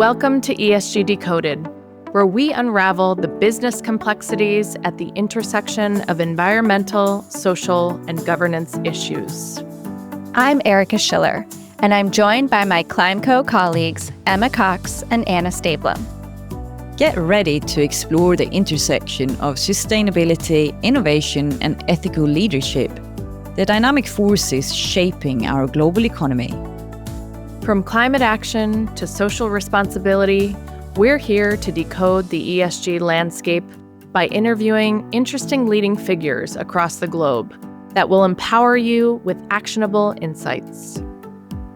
Welcome to ESG Decoded, where we unravel the business complexities at the intersection of environmental, social, and governance issues. I'm Erika Schiller, and I'm joined by my ClimeCo colleagues, Emma Cox and Anna Stablum. Get ready to explore the intersection of sustainability, innovation, and ethical leadership, the dynamic forces shaping our global economy. From climate action to social responsibility, we're here to decode the ESG landscape by interviewing interesting leading figures across the globe that will empower you with actionable insights.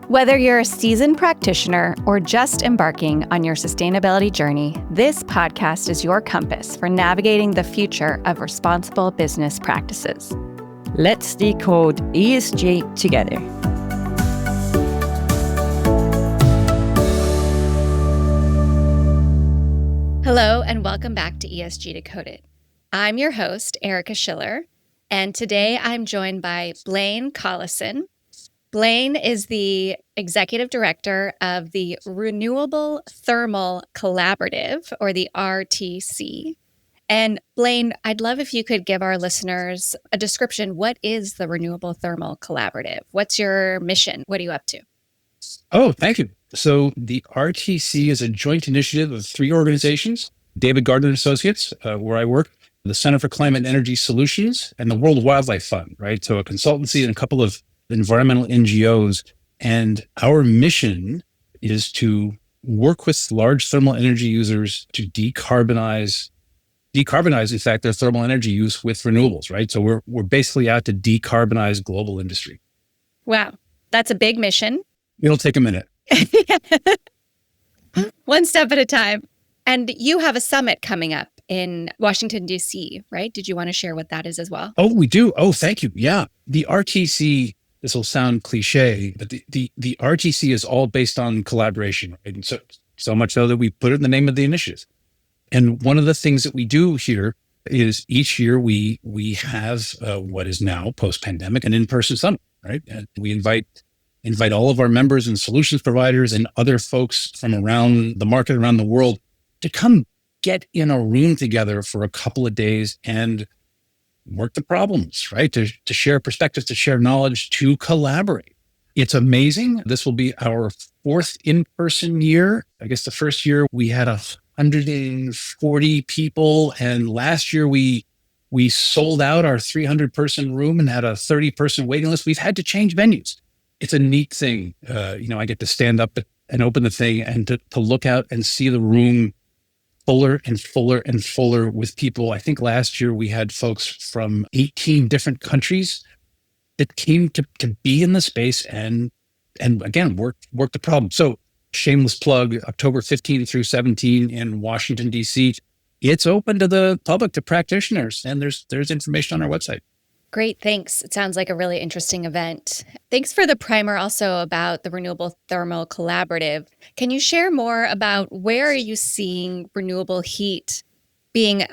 Whether you're a seasoned practitioner or just embarking on your sustainability journey, this podcast is your compass for navigating the future of responsible business practices. Let's decode ESG together. Hello, and welcome back to ESG Decoded. I'm your host, Erika Schiller, and today I'm joined by Blaine Collison. Blaine is the executive director of the Renewable Thermal Collaborative, or the RTC. And Blaine, I'd love if you could give our listeners a description. What is the Renewable Thermal Collaborative? What's your mission? What are you up to? Oh, thank you. So the RTC is a joint initiative of three organizations: David Gardner Associates, where I work, the Center for Climate and Energy Solutions, and the World Wildlife Fund, right? So a consultancy and a couple of environmental NGOs. And our mission is to work with large thermal energy users to decarbonize, in fact, their thermal energy use with renewables, right? So we're basically out to decarbonize global industry. Wow, that's a big mission. It'll take a minute. One step at a time. And you have a summit coming up in Washington, D.C., right? Did you want to share what that is as well? Oh, we do. Oh, thank you. Yeah. The RTC, this will sound cliche, but the RTC is all based on collaboration, right? And so much so that we put it in the name of the initiative. And one of the things that we do here is each year we have what is now post-pandemic an in-person summit, right? And we invite all of our members and solutions providers and other folks from around the market, around the world, to come get in a room together for a couple of days and work the problems, right? To share perspectives, to share knowledge, to collaborate. It's amazing. This will be our fourth in-person year. I guess the first year we had 140 people, and last year we sold out our 300-person room and had a 30-person waiting list. We've had to change venues. It's a neat thing. I get to stand up and open the thing and to look out and see the room fuller and fuller and fuller with people. I think last year we had folks from 18 different countries that came to be in the space and again, work the problem. So shameless plug, October 15 through 17 in Washington, D.C. It's open to the public, to practitioners, and there's information on our website. Great, thanks. It sounds like a really interesting event. Thanks for the primer also about the Renewable Thermal Collaborative. Can you share more about where are you seeing renewable heat being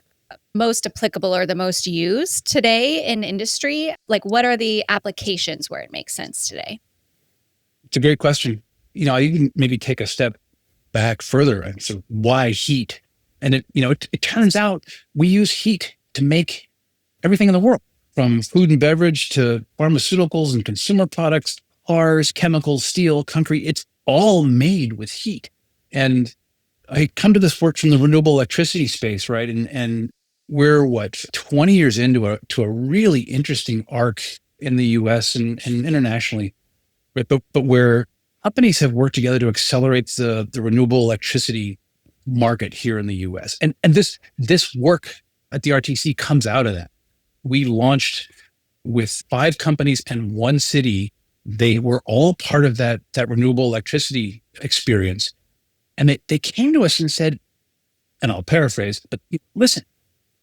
most applicable or the most used today in industry? Like, what are the applications where it makes sense today? It's a great question. I can maybe take a step back further. And so why heat? And it turns out we use heat to make everything in the world, from food and beverage to pharmaceuticals and consumer products, cars, chemicals, steel, concrete. It's all made with heat. And I come to this work from the renewable electricity space, right? And we're 20 years into a really interesting arc in the US and internationally, right? But where companies have worked together to accelerate the renewable electricity market here in the US. And this work at the RTC comes out of that. We launched with 5 companies and 1 city. They were all part of that renewable electricity experience. And they came to us and said, and I'll paraphrase, but listen,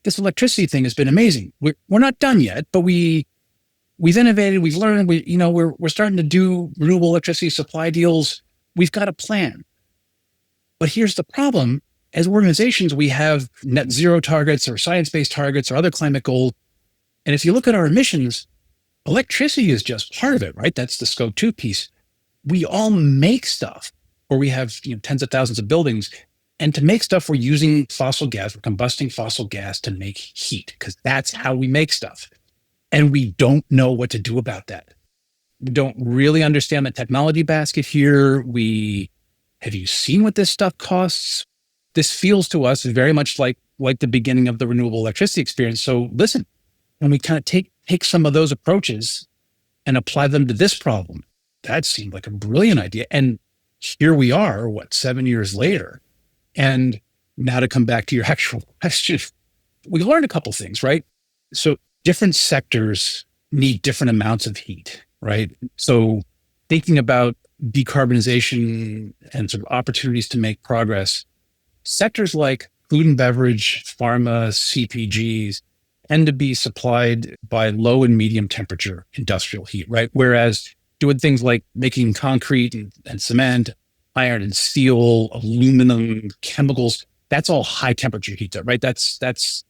this electricity thing has been amazing. We're not done yet, but we've innovated, we've learned, we're starting to do renewable electricity supply deals. We've got a plan. But here's the problem. As organizations, we have net zero targets or science-based targets or other climate goals. And if you look at our emissions, electricity is just part of it, right? That's the scope 2 piece. We all make stuff. or we have tens of thousands of buildings. And to make stuff, we're using fossil gas, we're combusting fossil gas to make heat, because that's how we make stuff. And we don't know what to do about that. We don't really understand the technology basket here. Have you seen what this stuff costs? This feels to us very much like the beginning of the renewable electricity experience. So listen, when we kind of take some of those approaches and apply them to this problem, that seemed like a brilliant idea. And here we are, 7 years later? And now to come back to your actual question, we learned a couple things, right? So different sectors need different amounts of heat, right? So thinking about decarbonization and sort of opportunities to make progress, sectors like food and beverage, pharma, CPGs tend to be supplied by low and medium temperature industrial heat, right? Whereas doing things like making concrete and cement, iron and steel, aluminum, chemicals, that's all high temperature heat, right? That's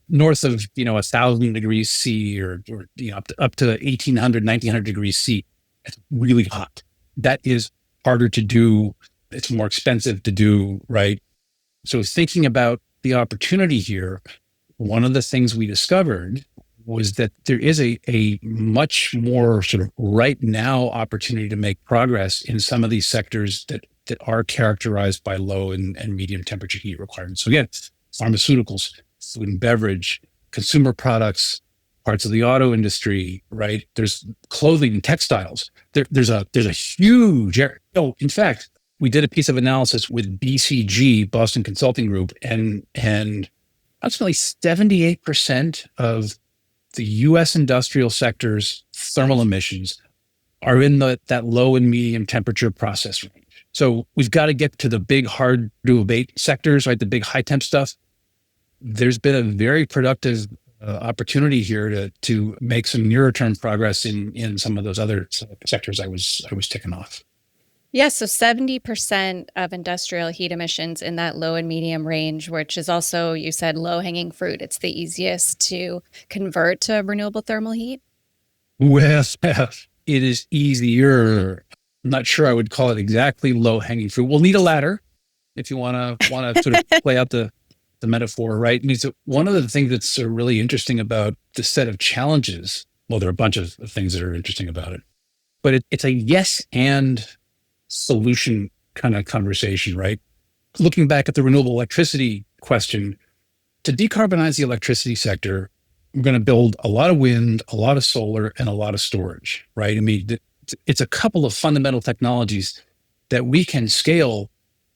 north of 1,000 degrees C or up to 1,800, 1,900 degrees C. It's really hot. That is harder to do. It's more expensive to do, right? So thinking about the opportunity here, one of the things we discovered was that there is a much more sort of right now opportunity to make progress in some of these sectors that are characterized by low and medium temperature heat requirements. So again, pharmaceuticals, food and beverage, consumer products, parts of the auto industry, right? There's clothing and textiles. There's a huge area. Oh, in fact, we did a piece of analysis with BCG, Boston Consulting Group, and approximately 78% of the U.S. industrial sector's thermal emissions are in that low and medium temperature process range. So we've got to get to the big hard to abate sectors, right? The big high temp stuff. There's been a very productive opportunity here to make some nearer term progress in some of those other sectors I was ticking off. Yeah, so 70% of industrial heat emissions in that low and medium range, which is also, you said, low-hanging fruit. It's the easiest to convert to renewable thermal heat? Well, it is easier. I'm not sure I would call it exactly low-hanging fruit. We'll need a ladder if you want to sort of play out the metaphor, right? I mean, so one of the things that's really interesting about the set of challenges, well, there are a bunch of things that are interesting about it, but it's a yes and solution kind of conversation, right? Looking back at the renewable electricity question, to decarbonize the electricity sector, we're going to build a lot of wind, a lot of solar, and a lot of storage, right? I mean, it's a couple of fundamental technologies that we can scale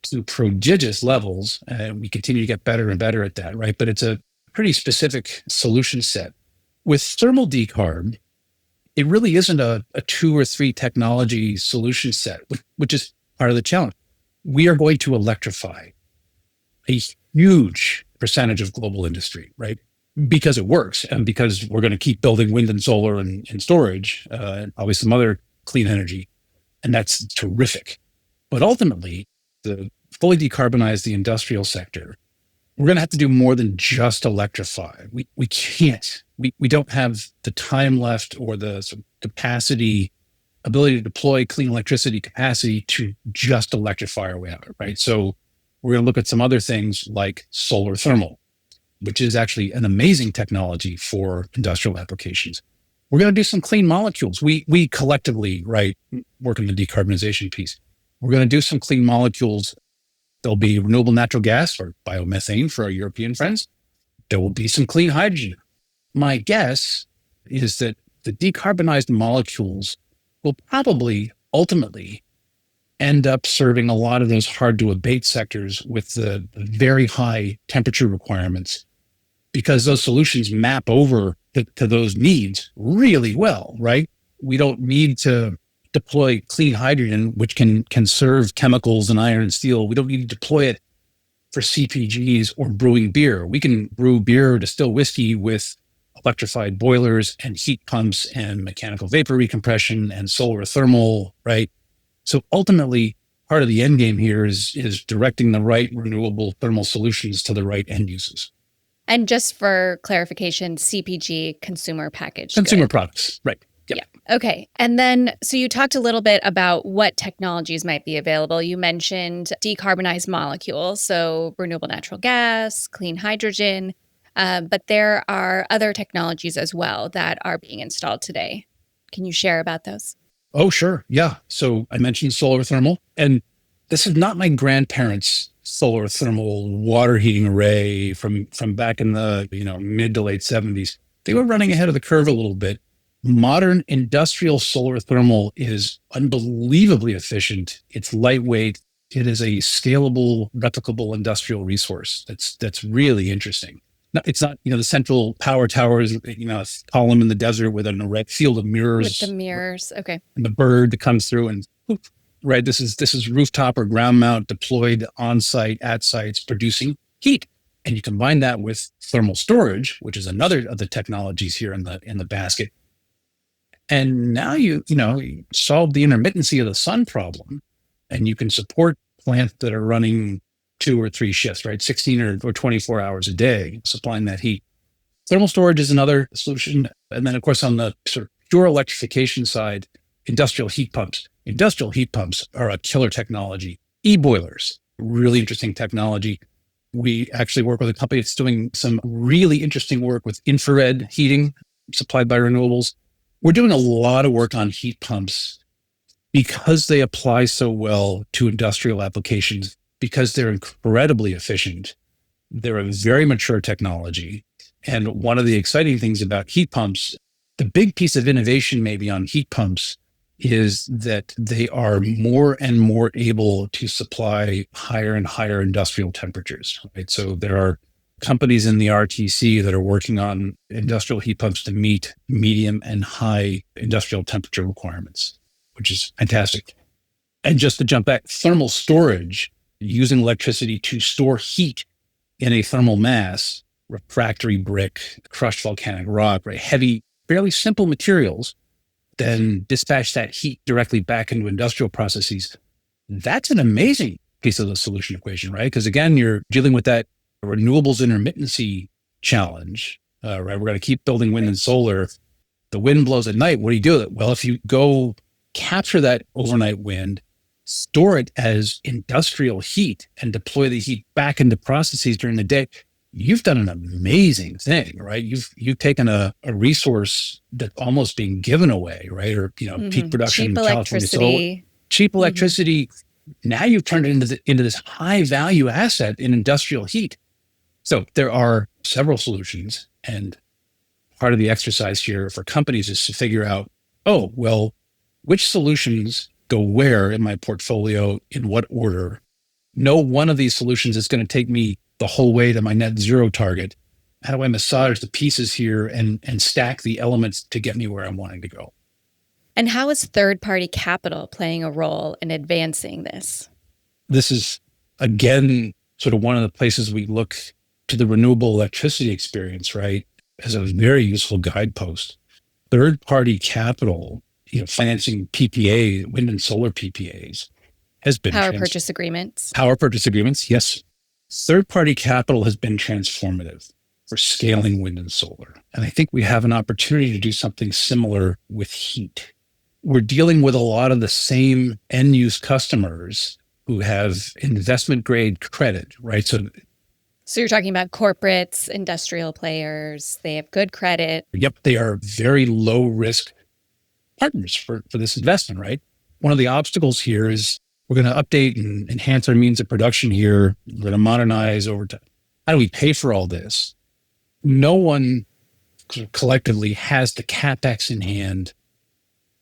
to prodigious levels, and we continue to get better and better at that, right? But it's a pretty specific solution set. With thermal decarb, it really isn't a 2 or 3 technology solution set, which is part of the challenge. We are going to electrify a huge percentage of global industry, right? Because it works and because we're going to keep building wind and solar and storage, and probably some other clean energy. And that's terrific. But ultimately, to fully decarbonize the industrial sector, we're going to have to do more than just electrify. We can't. We don't have the time left or the sort of ability to deploy clean electricity capacity to just electrify our way out, right? So we're going to look at some other things like solar thermal, which is actually an amazing technology for industrial applications. We're going to do some clean molecules. We collectively, right, work on the decarbonization piece. We're going to do some clean molecules. There'll be renewable natural gas or biomethane for our European friends. There will be some clean hydrogen. My guess is that the decarbonized molecules will probably ultimately end up serving a lot of those hard to abate sectors with the very high temperature requirements, because those solutions map over to those needs really well, right? We don't need to deploy clean hydrogen, which can serve chemicals and iron and steel. We don't need to deploy it for CPGs or brewing beer. We can brew beer or distill whiskey with electrified boilers and heat pumps and mechanical vapor recompression and solar thermal, right? So ultimately, part of the end game here is directing the right renewable thermal solutions to the right end uses. And just for clarification, CPG, consumer packaged Consumer good. products, right. Yep. Yeah. Okay. And then, so you talked a little bit about what technologies might be available. You mentioned decarbonized molecules, so renewable natural gas, clean hydrogen, but there are other technologies as well that are being installed today. Can you share about those? Oh, sure. Yeah. So I mentioned solar thermal, and this is not my grandparents' solar thermal water heating array from back in the mid to late 70s. They were running ahead of the curve a little bit. Modern industrial solar thermal is unbelievably efficient. It's lightweight. It is a scalable, replicable industrial resource. That's really interesting. It's not, the central power towers, a column in the desert with an array field of mirrors. With the mirrors. Okay. And the bird that comes through and poof, right. This is rooftop or ground mount deployed on site at sites producing heat. And you combine that with thermal storage, which is another of the technologies here in the basket. And now you solve the intermittency of the sun problem, and you can support plants that are running 2 or 3 shifts, right? 16 or 24 hours a day, supplying that heat. Thermal storage is another solution. And then, of course, on the sort of pure electrification side, industrial heat pumps. Industrial heat pumps are a killer technology. E-boilers, really interesting technology. We actually work with a company that's doing some really interesting work with infrared heating supplied by renewables. We're doing a lot of work on heat pumps because they apply so well to industrial applications, because they're incredibly efficient. They're a very mature technology. And one of the exciting things about heat pumps, the big piece of innovation maybe on heat pumps, is that they are more and more able to supply higher and higher industrial temperatures, right? So there are companies in the RTC that are working on industrial heat pumps to meet medium and high industrial temperature requirements, which is fantastic. And just to jump back, thermal storage, using electricity to store heat in a thermal mass, refractory brick, crushed volcanic rock, right? Heavy, fairly simple materials, then dispatch that heat directly back into industrial processes. That's an amazing piece of the solution equation, right? Because again, you're dealing with that renewables intermittency challenge, right? We're going to keep building wind and solar. The wind blows at night. What do you do with it? Well, if you go capture that overnight wind, store it as industrial heat, and deploy the heat back into processes during the day, you've done an amazing thing, right? You've taken a resource that's almost being given away, right? Or peak production, cheap electricity, cheap electricity. Now you've turned it into this high value asset in industrial heat. So there are several solutions, and part of the exercise here for companies is to figure out, which solutions go where in my portfolio, in what order. No one of these solutions is going to take me the whole way to my net zero target. How do I massage the pieces here and stack the elements to get me where I'm wanting to go? And how is third-party capital playing a role in advancing this? This is, again, sort of one of the places we look to the renewable electricity experience, right, as a very useful guidepost. Third-party capital, financing PPA, wind and solar PPAs, has been Power purchase agreements. Power purchase agreements, yes. Third-party capital has been transformative for scaling wind and solar. And I think we have an opportunity to do something similar with heat. We're dealing with a lot of the same end-use customers who have investment-grade credit, right? So you're talking about corporates, industrial players, they have good credit. Yep, they are very low-risk partners for this investment, right? One of the obstacles here is we're going to update and enhance our means of production here. We're going to modernize over time. How do we pay for all this? No one collectively has the CapEx in hand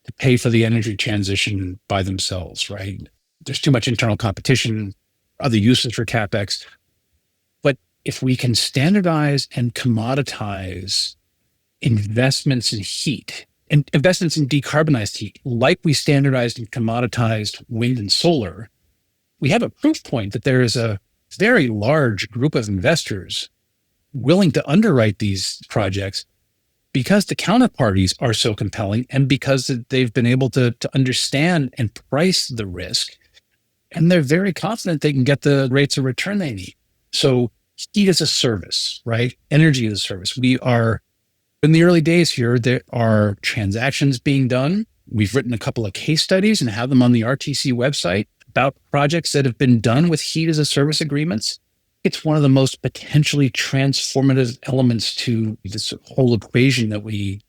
to pay for the energy transition by themselves, right? There's too much internal competition, other uses for CapEx. But if we can standardize and commoditize investments in heat and investments in decarbonized heat, like we standardized and commoditized wind and solar, we have a proof point that there is a very large group of investors willing to underwrite these projects because the counterparties are so compelling and because they've been able to understand and price the risk. And they're very confident they can get the rates of return they need. So heat as a service, right? Energy as a service. We are In the early days here, there are transactions being done. We've written a couple of case studies and have them on the RTC website about projects that have been done with heat as a service agreements. It's one of the most potentially transformative elements to this whole equation that we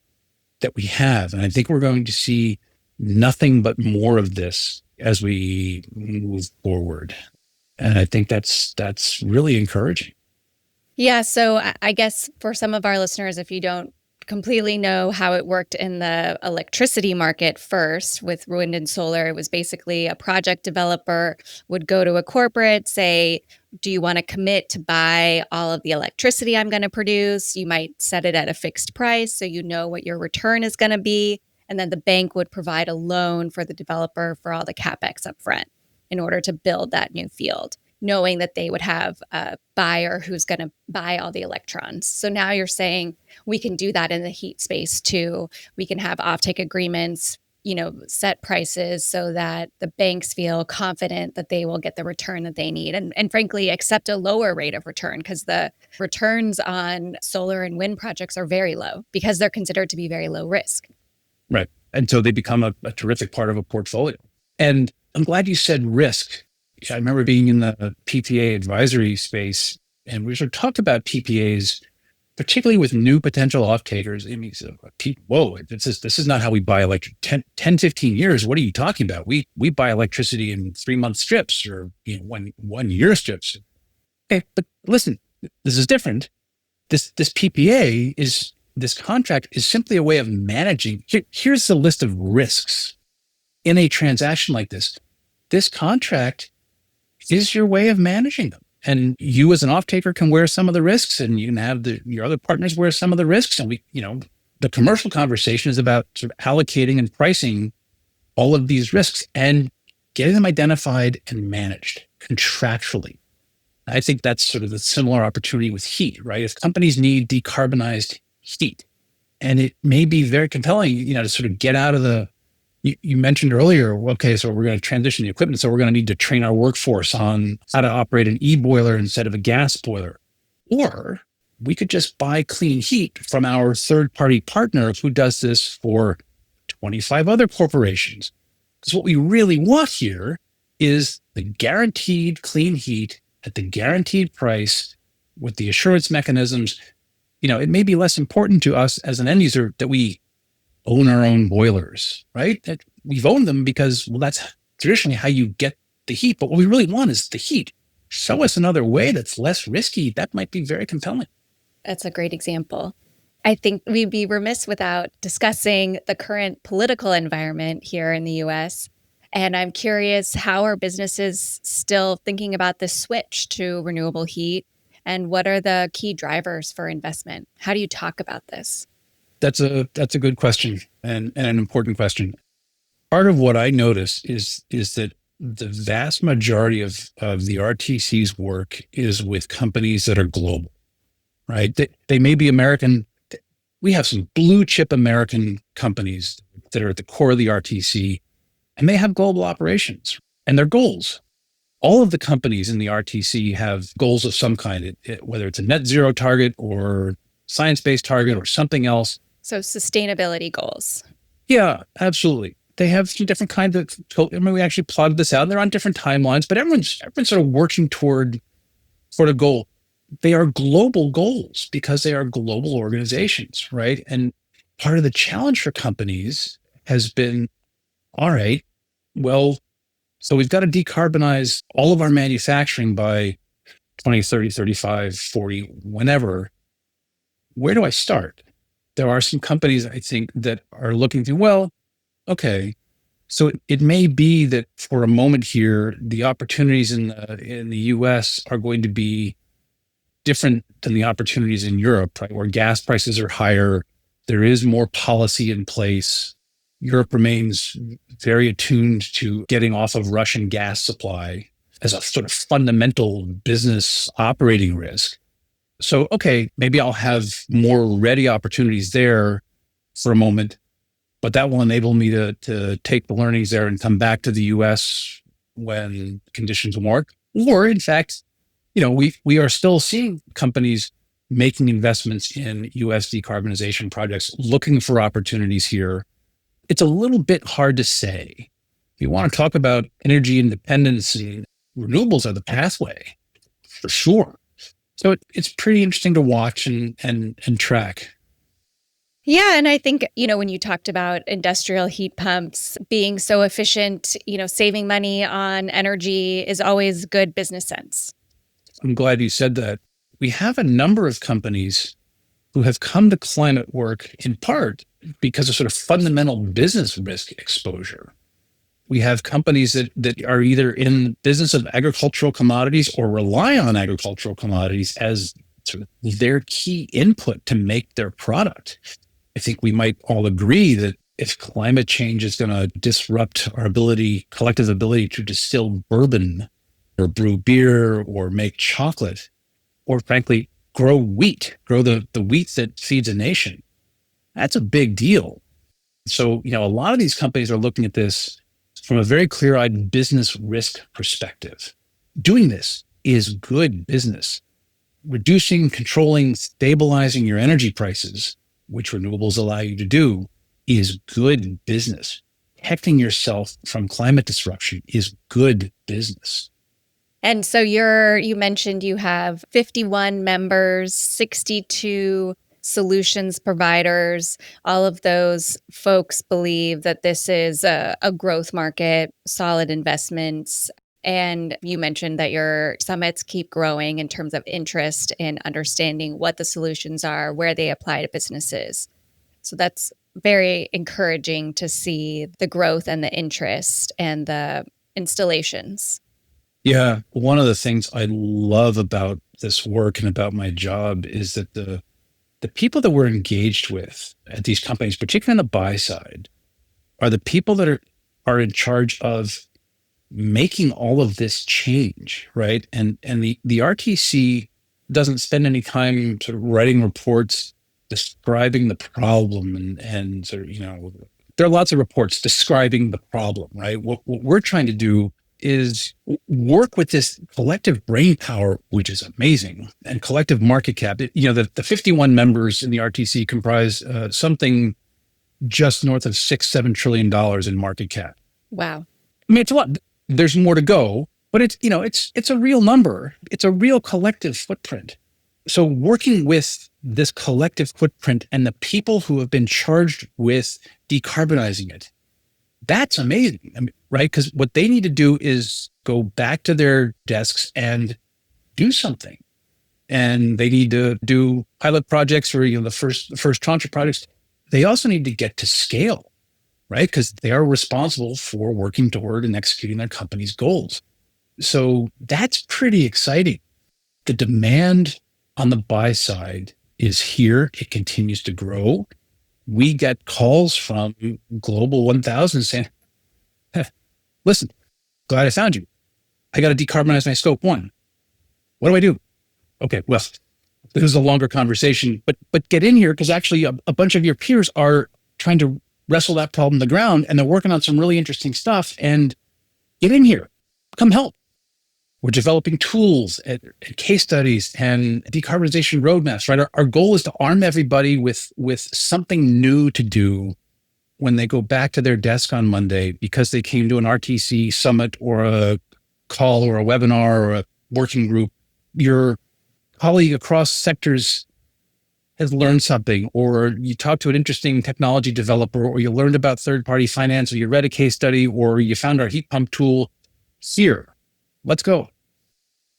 have. And I think we're going to see nothing but more of this as we move forward. And I think that's really encouraging. Yeah. So I guess for some of our listeners, if you don't completely know how it worked in the electricity market first with wind and solar, it was basically a project developer would go to a corporate, say, do you want to commit to buy all of the electricity I'm going to produce? You might set it at a fixed price so you know what your return is going to be. And then the bank would provide a loan for the developer for all the CapEx up front in order to build that new field, knowing that they would have a buyer who's going to buy all the electrons. So now you're saying we can do that in the heat space too. We can have offtake agreements, set prices so that the banks feel confident that they will get the return that they need and frankly, accept a lower rate of return because the returns on solar and wind projects are very low because they're considered to be very low risk. Right. And so they become a terrific part of a portfolio. And I'm glad you said risk. I remember being in the PPA advisory space, and we sort of talked about PPAs, particularly with new potential off-takers. I mean, whoa, this is not how we buy electricity. 10, 15 years, what are you talking about? We buy electricity in 3-month strips or 1 year strips. Okay, but listen, this is different. This PPA this contract is simply a way of managing. Here's the list of risks in a transaction like this. This contract is your way of managing them. And you as an off-taker can wear some of the risks and you can have your other partners wear some of the risks. And the commercial conversation is about sort of allocating and pricing all of these risks and getting them identified and managed contractually. I think that's sort of the similar opportunity with heat, right? If companies need decarbonized heat, and it may be very compelling, to sort of get out of you mentioned earlier, okay, so we're going to transition the equipment. So we're going to need to train our workforce on how to operate an e-boiler instead of a gas boiler. Or we could just buy clean heat from our third-party partner who does this for 25 other corporations. Because what we really want here is the guaranteed clean heat at the guaranteed price with the assurance mechanisms. It may be less important to us as an end user that we own our own boilers, right? That we've owned them because, that's traditionally how you get the heat. But what we really want is the heat. Show us another way that's less risky. That might be very compelling. That's a great example. I think we'd be remiss without discussing the current political environment here in the US. And I'm curious, how are businesses still thinking about this switch to renewable heat? And what are the key drivers for investment? How do you talk about this? That's a good question and an important question. Part of what I notice is that the vast majority of the RTC's work is with companies that are global, right? They may be American. We have some blue chip American companies that are at the core of the RTC, and they have global operations and their goals. All of the companies in the RTC have goals of some kind, whether it's a net zero target or science-based target or something else. So sustainability goals. Yeah, absolutely. They have some different kinds of, we actually plotted this out, and they're on different timelines, but everyone's sort of working toward a goal. They are global goals because they are global organizations, right? And part of the challenge for companies has been, all right, well, so we've got to decarbonize all of our manufacturing by 20, 30, 35, 40, whenever. Where do I start? There are some companies, I think, that are looking to, okay, so it may be that for a moment here, the opportunities in the US are going to be different than the opportunities in Europe, right? Where gas prices are higher. There is more policy in place. Europe remains very attuned to getting off of Russian gas supply as a sort of fundamental business operating risk. So, okay, maybe I'll have more ready opportunities there for a moment, but that will enable me to take the learnings there and come back to the US when conditions warrant. Or in fact, we are still seeing companies making investments in US decarbonization projects, looking for opportunities here. It's a little bit hard to say. If you want to talk about energy independence, and renewables are the pathway, for sure. So it's pretty interesting to watch and track. Yeah. And I think, when you talked about industrial heat pumps being so efficient, saving money on energy is always good business sense. I'm glad you said that. We have a number of companies who have come to climate work in part because of sort of fundamental business risk exposure. We have companies that are either in the business of agricultural commodities or rely on agricultural commodities as sort of their key input to make their product. I think we might all agree that if climate change is going to disrupt our collective ability to distill bourbon or brew beer or make chocolate, or frankly, grow the wheat that feeds a nation, that's a big deal. So, a lot of these companies are looking at this from a very clear-eyed business risk perspective. Doing this is good business. Reducing, controlling, stabilizing your energy prices, which renewables allow you to do, is good business. Protecting yourself from climate disruption is good business. And so you mentioned you have 51 members, 62 solutions providers. All of those folks believe that this is a growth market, solid investments. And you mentioned that your summits keep growing in terms of interest in understanding what the solutions are, where they apply to businesses. So that's very encouraging to see the growth and the interest and the installations. Yeah. One of the things I love about this work and about my job is that the people that we're engaged with at these companies, particularly on the buy side, are the people that are in charge of making all of this change, right? And the RTC doesn't spend any time sort of writing reports describing the problem and sort of, there are lots of reports describing the problem, right? What we're trying to do is work with this collective brain power, which is amazing, and collective market cap. The 51 members in the RTC comprise something just north of $6-7 trillion in market cap. Wow. I mean, it's a lot. There's more to go, but it's a real number. It's a real collective footprint. So working with this collective footprint and the people who have been charged with decarbonizing it, that's amazing. I mean, right? Because what they need to do is go back to their desks and do something. And they need to do pilot projects or the first tranche of projects. They also need to get to scale, right? Because they are responsible for working toward and executing their company's goals. So that's pretty exciting. The demand on the buy side is here. It continues to grow. We get calls from Global 1000 saying, listen, glad I found you. I got to decarbonize my scope 1. What do I do? Okay, well, this is a longer conversation, but get in here because actually a bunch of your peers are trying to wrestle that problem to the ground and they're working on some really interesting stuff, and get in here, come help. We're developing tools and case studies and decarbonization roadmaps, right? Our goal is to arm everybody with something new to do when they go back to their desk on Monday because they came to an RTC summit or a call or a webinar or a working group. Your colleague across sectors has learned something, or you talked to an interesting technology developer, or you learned about third-party finance, or you read a case study, or you found our heat pump tool. Here, let's go.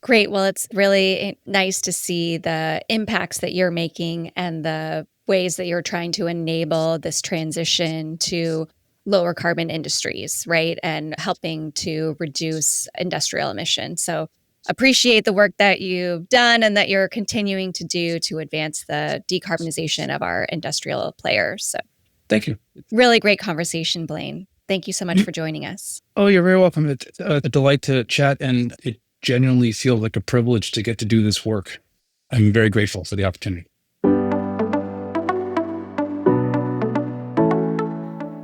Great. Well, it's really nice to see the impacts that you're making and the ways that you're trying to enable this transition to lower carbon industries, right? And helping to reduce industrial emissions. So appreciate the work that you've done and that you're continuing to do to advance the decarbonization of our industrial players. So thank you. Really great conversation, Blaine. Thank you so much for joining us. Oh, you're very welcome. It's a delight to chat, and it genuinely feels like a privilege to get to do this work. I'm very grateful for the opportunity.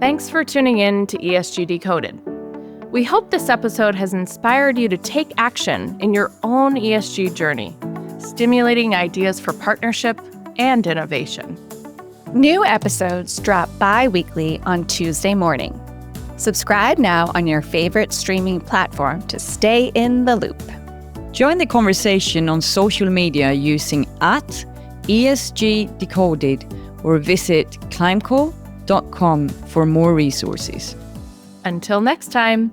Thanks for tuning in to ESG Decoded. We hope this episode has inspired you to take action in your own ESG journey. stimulating ideas for partnership and innovation. New episodes drop bi-weekly on Tuesday morning. Subscribe now on your favorite streaming platform to stay in the loop. Join the conversation on social media using @ESG Decoded or visit ClimeCo.com for more resources. Until next time,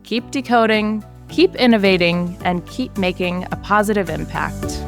keep decoding, keep innovating, and keep making a positive impact.